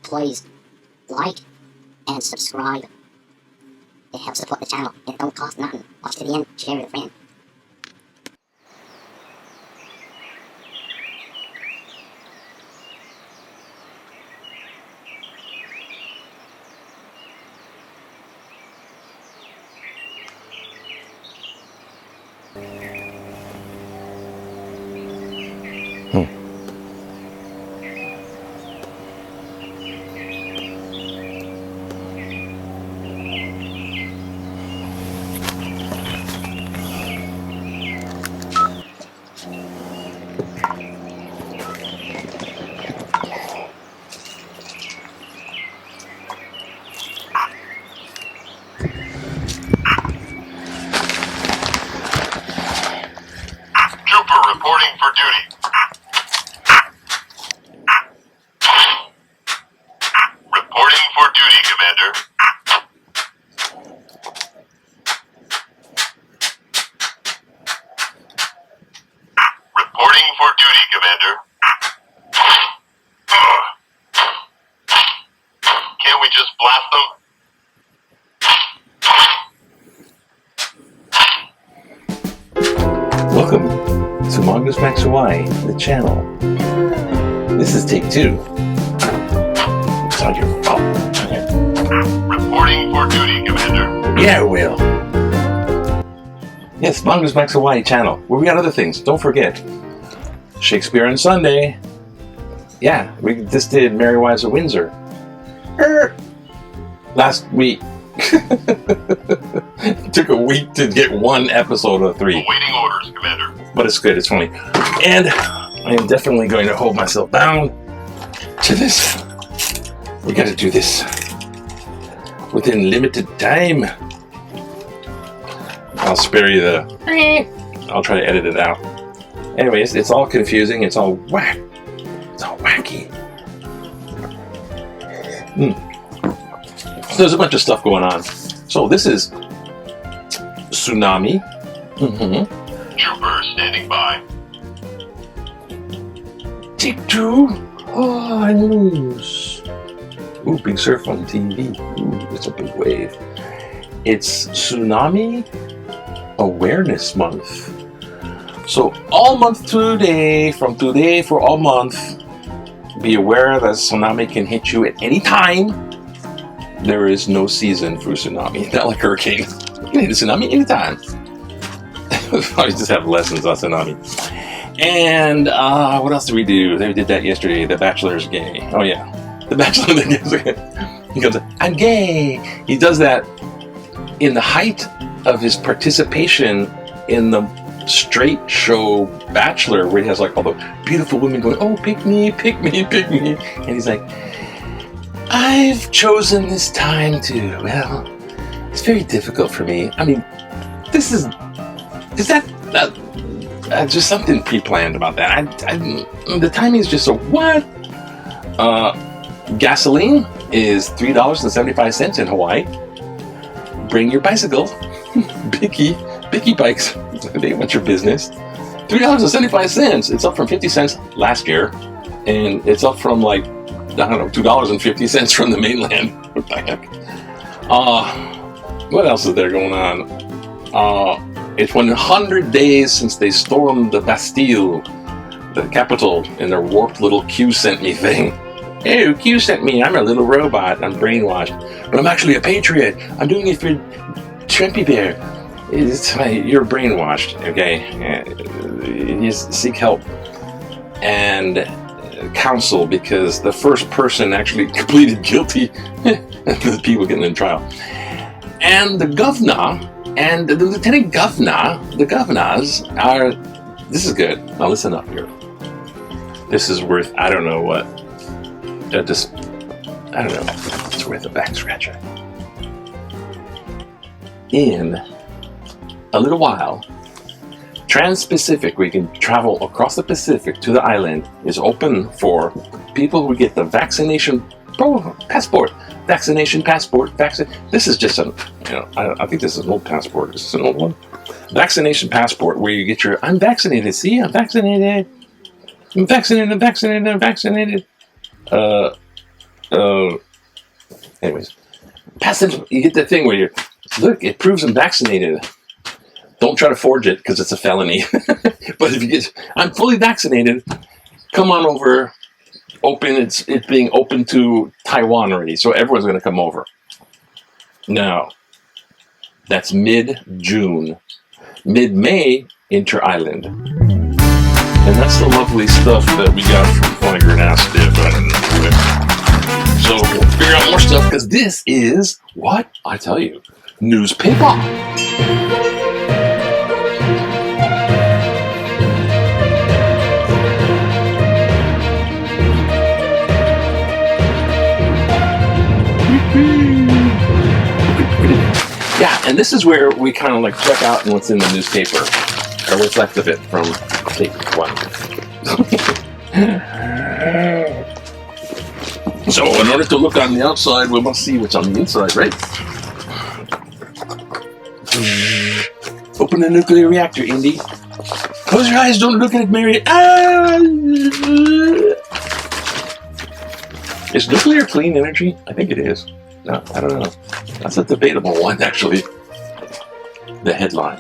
Please like and subscribe. It helps support the channel. It don't cost nothing. Watch to the end. Share with a friend. Reporting for duty. Reporting for duty, Commander. Reporting for duty, Commander. Can't we just blast them? Welcome to Mongoose Max Hawaii, the channel. This is take 2. It's on your phone. Reporting for duty, Commander. Yeah, it will. Yes, Mongoose Max Hawaii channel, where we got other things. Don't forget, Shakespeare on Sunday. Yeah, we just did Merry Wives of Windsor. Last week. It took a week to get one episode of 3. Awaiting orders, Commander. But it's good, it's funny. And I am definitely going to hold myself bound to this. We gotta do this within limited time. I'll spare you the... I'll try to edit it out. Anyways, it's all confusing, it's all whack. It's all wacky. So there's a bunch of stuff going on. So this is tsunami. Trooper standing by. Take 2. Oh, news. Ooh, big surf on TV. Ooh, it's a big wave. It's Tsunami Awareness Month. So all month today, from today for all month, be aware that tsunami can hit you at any time. There is no season for tsunami, not like hurricane. You can hit a tsunami anytime. I just have lessons on tsunami. And what else did we do? They did that yesterday. The Bachelor's gay. Oh yeah, the Bachelor. He goes, "I'm gay." He does that in the height of his participation in the straight show Bachelor, where he has like all the beautiful women going, "Oh, pick me, pick me, pick me," and he's like, "I've chosen this time to, well, it's very difficult for me. I mean, this is that just something pre-planned about that? The timing is just so what? Gasoline is $3.75 in Hawaii. Bring your bicycle, Bicky bikes. They want your business. $3.75. It's up from 50 cents last year, and it's up from like, I don't know, $2.50 from the mainland. What the heck? What else is there going on? It's 100 days since they stormed the Bastille, the capital, in their warped little Q sent me thing. Hey, Q sent me. I'm a little robot. I'm brainwashed, but I'm actually a patriot. I'm doing it for Trumpy Bear. You're brainwashed, okay? You seek help and counsel, because the first person actually pleaded guilty. The people getting in trial. And the governor and the lieutenant governor, the governors are, this is good. Now listen up here. This is worth, I don't know what. I don't know. It's worth a back scratcher. In a little while, Trans-Pacific, where you can travel across the Pacific to the island, is open for people who get the vaccination passport vaccination passport. This is just I think this is an old passport. This is an old one. Vaccination passport, where you get your, I'm vaccinated. See, I'm vaccinated. I'm vaccinated. I'm vaccinated. I'm vaccinated. Anyways, you get that thing where you look. It proves I'm vaccinated. Don't try to forge it because it's a felony. But if you get, I'm fully vaccinated. Come on over. Open. It's being open to Taiwan already, so everyone's going to come over. Now, that's mid-June. Mid-May, inter-island. And that's the lovely stuff that we got from Flagrant Ass Dip. So we'll figure out more stuff, because this is, what? I tell you, news Pepah. Yeah, and this is where we kind of like check out what's in the newspaper, or what's left of it from tape one. So, in order to look on the outside, we must see what's on the inside, right? Open the nuclear reactor, Indy. Close your eyes, don't look at it, Mary. Is nuclear clean energy? I think it is. No, I don't know. That's a debatable one, actually. The headline.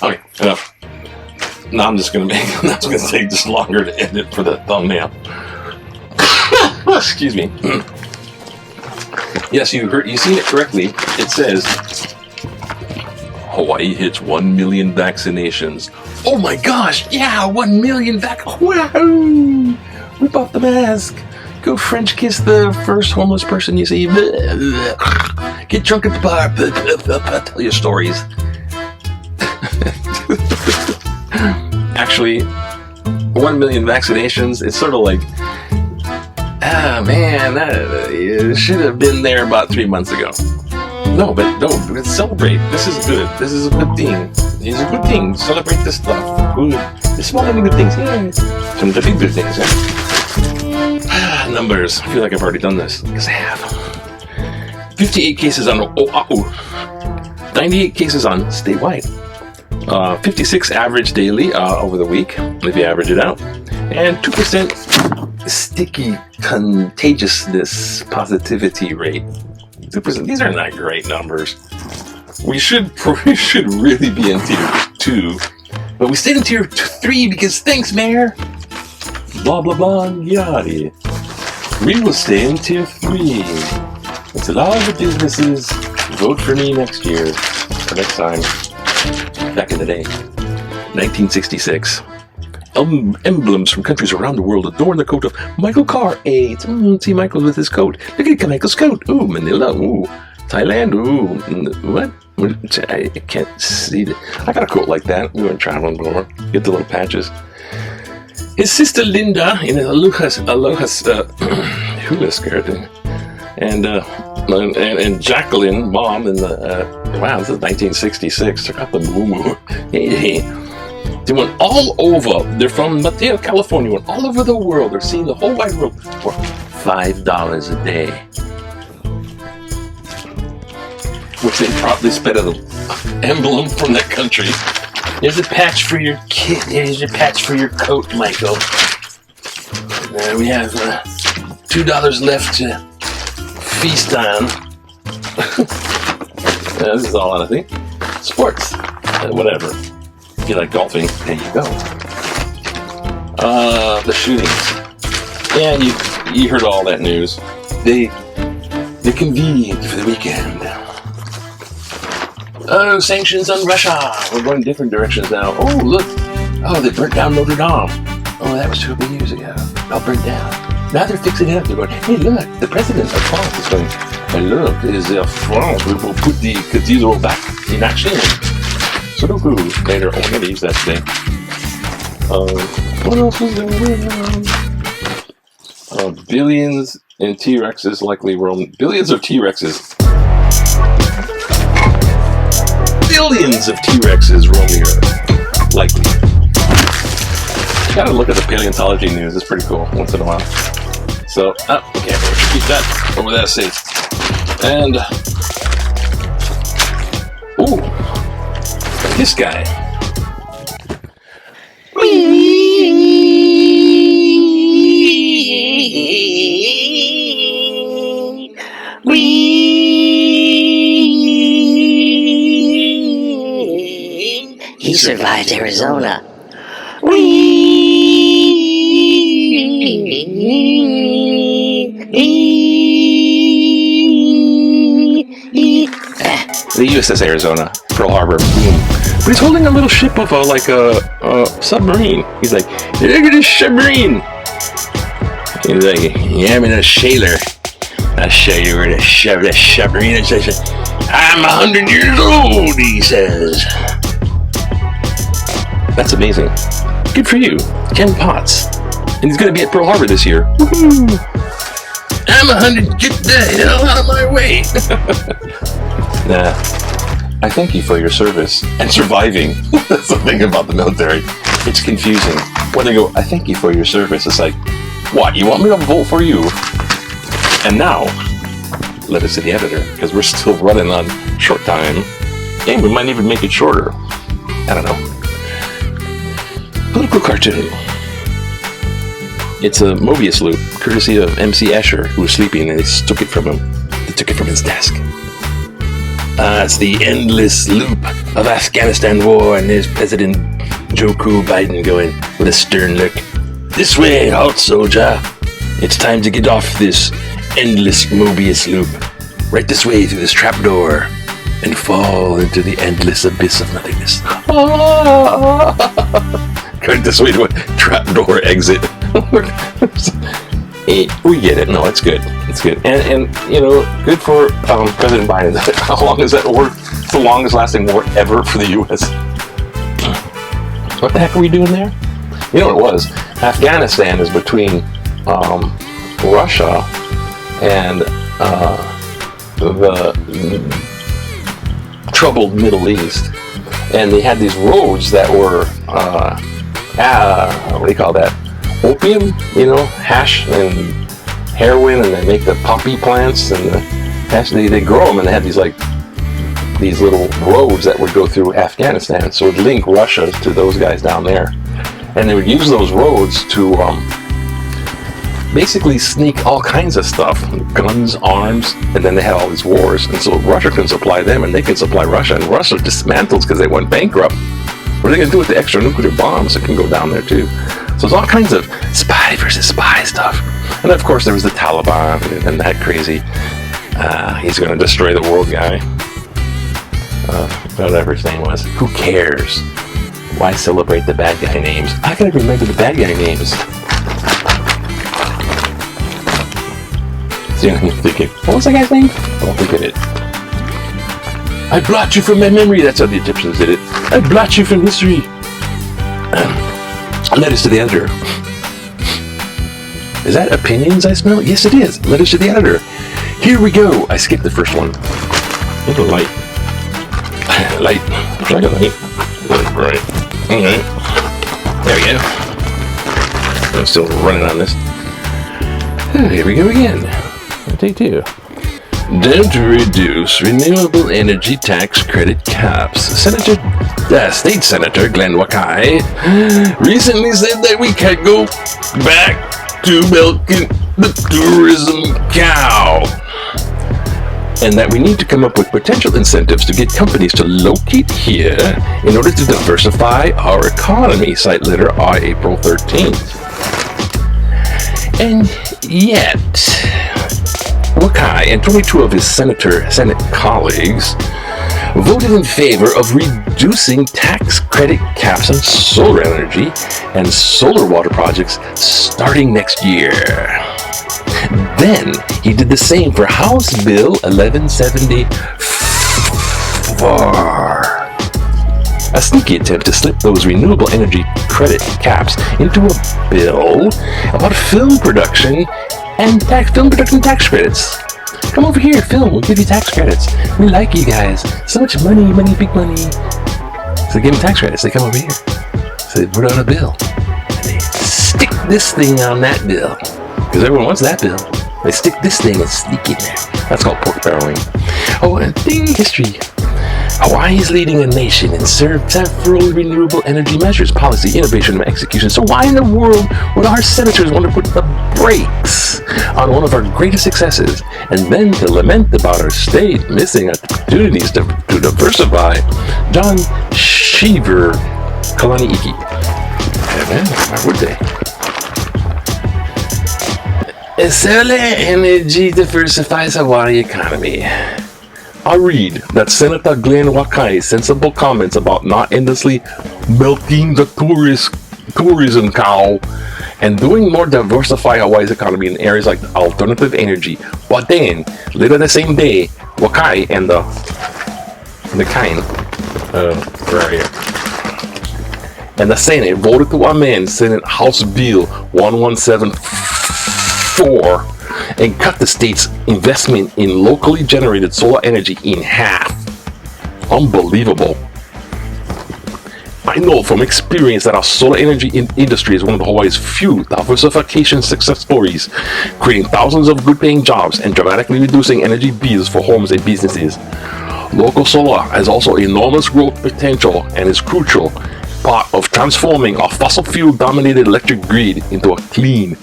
Okay, enough. Now I'm just going to take this longer to edit for the thumbnail. Excuse me. Yes, you seen it correctly. It says Hawaii hits 1 million vaccinations. Oh my gosh! Yeah, 1 million Wahoo! Rip off the mask. Go French kiss the first homeless person you see. Get drunk at the bar. Tell your stories. Actually, 1 million vaccinations. It's sort of like, man, it should have been there about 3 months ago. No, but let's celebrate. This is good. This is a good thing. It's a good thing. Celebrate this stuff. Good. The small and good things. Yeah. Some of the big good things. Yeah. Numbers. I feel like I've already done this. Because I have. 58 cases on Oahu. 98 cases on statewide. 56 average daily over the week, if you average it out. And 2% sticky contagiousness positivity rate. 2%. These are not great numbers. We should really be in tier 2, but we stayed in tier 3 because thanks, Mayor. Blah blah blah. Yada. We will stay in tier 3 until all the businesses vote for me next year or next time. Back in the day, 1966. Emblems from countries around the world adorn the coat of Michael Carr. Hey, see Michael with his coat. Look at Michael's coat. Ooh, Manila. Ooh, Thailand. Ooh, what? I can't see that. I got a coat like that. We went traveling before. Get the little patches. His sister Linda in an aloha's hula skirt, and Jacqueline, mom, in the wow, this is 1966. Check out the moo. Hey. They went all over. They're from Mateo, California. Went all over the world. They're seeing the whole wide world for $5 a day, which they probably spent an emblem from that country. Here's a patch for your kid. Here's your patch for your coat, Michael. We have $2 left to feast on. This is all I think. Sports, whatever. If you like golfing, there you go. The shootings. Yeah, you heard all that news. They convened for the weekend. Oh, sanctions on Russia. We're going different directions now. Oh, look. Oh, they burnt down Notre Dame. Oh, that was 2 years ago. All burnt down. Now they're fixing it up. They're going, hey, look, the president of France is going, hey, look, is France. We will put the cathedral back in action. Sudoku later on the leaves that day. What else was there? Billions And T-Rexes likely roam. Billions of T-Rexes. Billions of T-Rexes roam the Earth. Likely. Gotta look at the paleontology news. It's pretty cool once in a while. So, okay, keep that over that safe. And, ooh, this guy. He survived Arizona. The USS Arizona, Pearl Harbor, boom. But he's holding a little ship of a submarine. He's like, look at this submarine. He's like, yeah, I'm in a sailor. I'll show you where to shove this submarine. It says, I'm 100 years old, he says. That's amazing. Good for you, Ken Potts. And he's going to be at Pearl Harbor this year. Woohoo! I'm 100. Get the hell out of my way. Nah. I thank you for your service and surviving. That's the thing about the military. It's confusing. When they go, I thank you for your service, it's like, what? You want me to vote for you? And now, let us to the editor, because we're still running on short time. And we might even make it shorter. I don't know. Political cartoon. It's a Mobius loop, courtesy of MC Escher, who was sleeping, and they took it from him. They took it from his desk. It's the endless loop of Afghanistan war, and there's President Joe Biden going with a stern look. This way, halt soldier. It's time to get off this endless Mobius loop. Right this way through this trapdoor, and fall into the endless abyss of nothingness. Right this way to a trapdoor exit. We get it. No, it's good. It's good. And you know, good for President Biden. How long is that war? It's the longest lasting war ever for the U.S. What the heck are we doing there? You know what it was? Afghanistan is between Russia and the troubled Middle East. And they had these roads that were, what do you call that? Opium, you know, hash and heroin, and they make the poppy plants and the hash. They grow them, and they had these these little roads that would go through Afghanistan, so it would link Russia to those guys down there, and they would use those roads to basically sneak all kinds of stuff, guns, arms, and then they had all these wars, and so Russia can supply them, and they can supply Russia, and Russia dismantles because they went bankrupt. What are they going to do with the extra nuclear bombs that can go down there too? So it's all kinds of spy versus spy stuff. And of course there was the Taliban and that crazy, he's going to destroy the world guy. Whatever his name was. Who cares? Why celebrate the bad guy names? I gotta remember the bad guy names. See, I'm thinking, what was that guy's name? Don't think of it. I blot you from my memory. That's how the Egyptians did it. I blot you from history. Letters to the editor. Is that opinions I smell? Yes, it is. Letters to the editor. Here we go. I skipped the first one. A little light. Light. Try to light. Right. Okay. There we go. I'm still running on this. Here we go again. Take two. Down to reduce renewable energy tax credit caps. State Senator Glenn Wakai recently said that we can't go back to milking the tourism cow, and that we need to come up with potential incentives to get companies to locate here in order to diversify our economy, cite letter on April 13th. And yet, Wakai and 22 of his Senate colleagues voted in favor of reducing tax credit caps on solar energy and solar water projects starting next year. Then he did the same for House Bill 1174. A sneaky attempt to slip those renewable energy credit caps into a bill about film production and film production tax credits. Come over here, film. We'll give you tax credits. We like you guys. So much money, big money. So they give them tax credits. They come over here. So they put on a bill. And they stick this thing on that bill. Because everyone wants that bill. They stick this thing and sneak in there. That's called pork barreling. Oh, and thing history. Hawaii is leading a nation in several renewable energy measures, policy, innovation, and execution. So why in the world would our senators want to put the brakes on one of our greatest successes and then to lament about our state missing opportunities to diversify? John Cheever Kalani Iki. Yeah, man, why would they? Solar energy diversifies Hawaii economy. I read that Senator Glenn Wakai's sensible comments about not endlessly milking the tourism cow and doing more to diversify Hawaii's economy in areas like alternative energy. But then, later the same day, Wakai and the Senate voted to amend Senate House Bill 1174 and cut the state's investment in locally generated solar energy in half. Unbelievable. I know from experience that our solar energy industry is one of Hawaii's few diversification success stories, creating thousands of good-paying jobs and dramatically reducing energy bills for homes and businesses. Local solar has also enormous growth potential and is crucial part of transforming our fossil fuel-dominated electric grid into a clean,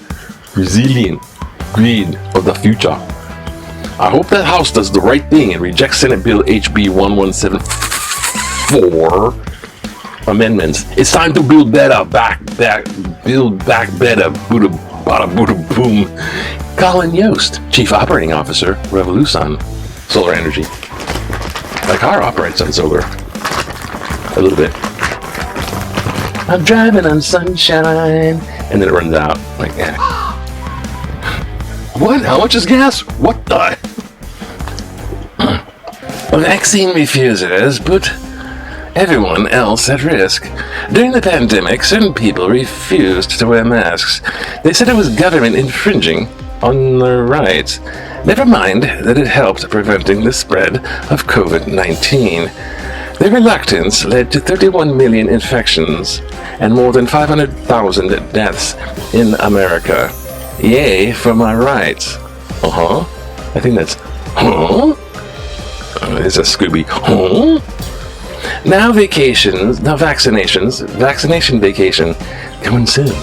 resilient grid of the future. I hope that House does the right thing and rejects Senate Bill HB 1174 amendments. It's time to build better, build back better, Buddha, bada, Buddha, boom. Colin Yost, Chief Operating Officer, Revolution Solar Energy. My car operates on solar. A little bit. I'm driving on sunshine, and then it runs out. Like, yeah. What? How much is gas? What the? Vaccine refusers put everyone else at risk. During the pandemic, certain people refused to wear masks. They said it was government infringing on their rights. Never mind that it helped preventing the spread of COVID-19. Their reluctance led to 31 million infections and more than 500,000 deaths in America. Yay for my rights. I think that's it's a Scooby. Vaccination vacation coming soon,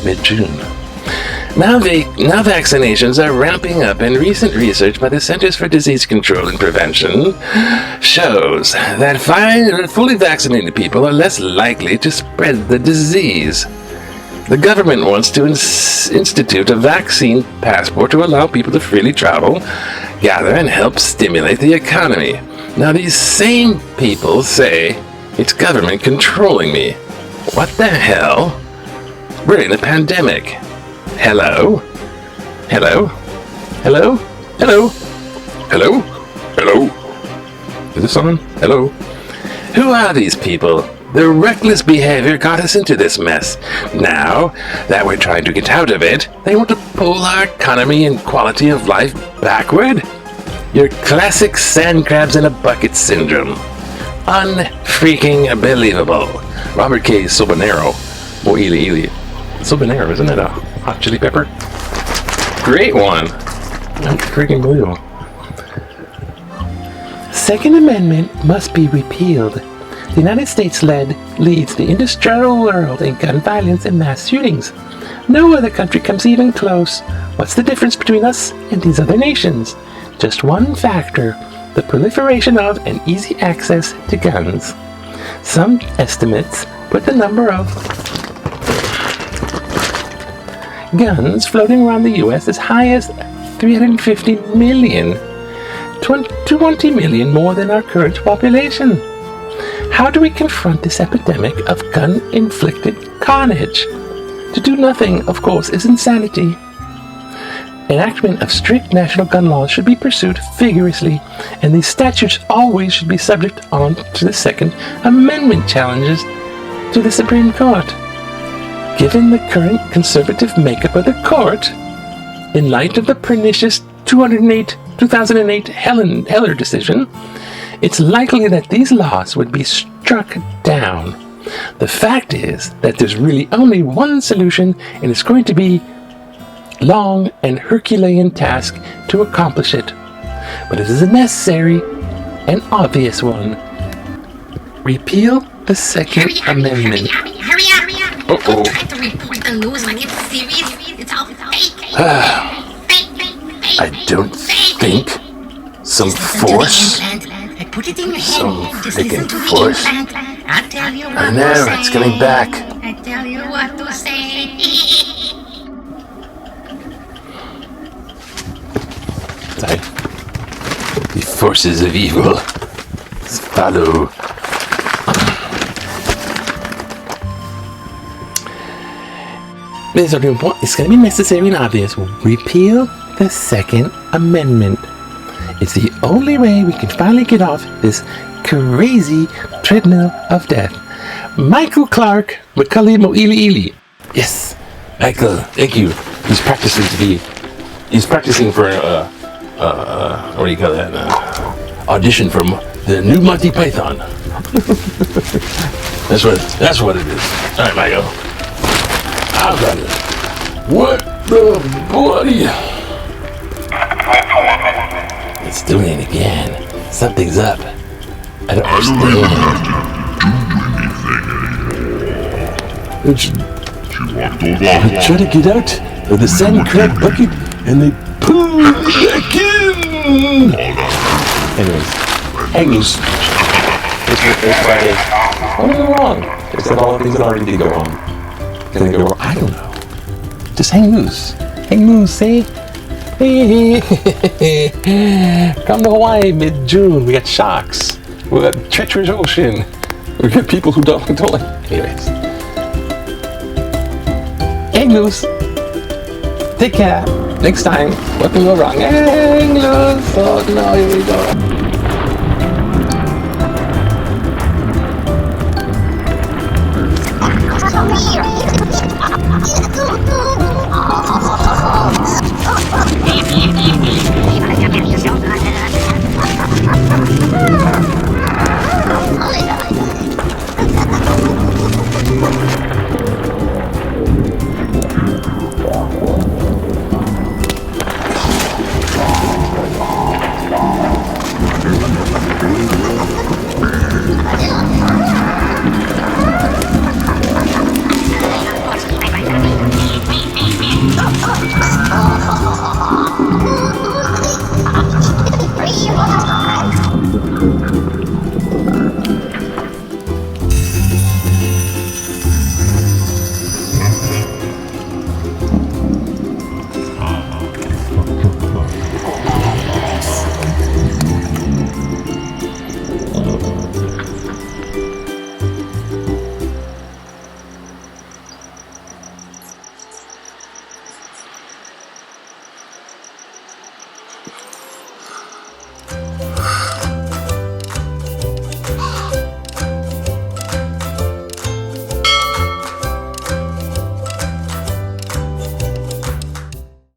mid-June. Now vaccinations are ramping up, and recent research by the Centers for Disease Control and Prevention shows that fully vaccinated people are less likely to spread the disease. The government wants to institute a vaccine passport to allow people to freely travel, gather, and help stimulate the economy. Now these same people say it's government controlling me. What the hell? We're in a pandemic. Hello? Hello? Hello? Hello? Hello? Hello? Is this on? Hello? Who are these people? Their reckless behavior got us into this mess. Now that we're trying to get out of it, they want to pull our economy and quality of life backward? Your classic sand crabs in a bucket syndrome. Unfreaking believable. Robert K. Sobanero. Or Ili. Sobanero, isn't it a hot chili pepper? Great one. Unfreaking believable. Second Amendment must be repealed. The United States leads the industrial world in gun violence and mass shootings. No other country comes even close. What's the difference between us and these other nations? Just one factor, the proliferation of and easy access to guns. Some estimates put the number of guns floating around the U.S. as high as 350 million, 20 million more than our current population. How do we confront this epidemic of gun-inflicted carnage? To do nothing, of course, is insanity. Enactment of strict national gun laws should be pursued vigorously, and these statutes always should be subject to the Second Amendment challenges to the Supreme Court. Given the current conservative makeup of the court, in light of the pernicious 2008 Heller decision, it's likely that these laws would be struck down. The fact is that there's really only one solution, and it's going to be long and Herculean task to accomplish it. But it is a necessary and obvious one. Repeal the Second Amendment. Hurry up. Uh-oh. Don't try to report the news like it's serious. It's all fake. I don't think some force. I put it in your head. Some Just freaking listen to force. the implant. I'll tell you what I know, to say. it's coming back. I tell you what to say. The forces of evil follow. There's only one. It's going to be necessary and obvious. Repeal the Second Amendment. It's the only way we can finally get off this crazy treadmill of death. Michael Clark, Macaulay Mo'ili. Yes, Michael, thank you. He's practicing for what do you call that? Audition for the new Monty Python. That's what it is. All right, Michael. I've got it. What the bloody? It's doing it again. Something's up. I don't understand. They try to get out of the sand crab bucket and they pull me back in. Anyways, hang loose. It's Friday. What went wrong? Except all the things that already did go wrong. Can they go wrong? I don't know. Just hang loose. Hang loose, eh? Come to Hawaii mid-June. We got sharks. We got treacherous ocean. We got people who don't like. Anyways, hang loose. Take care. Next time, what can go wrong? Hang loose. Oh no, here we go.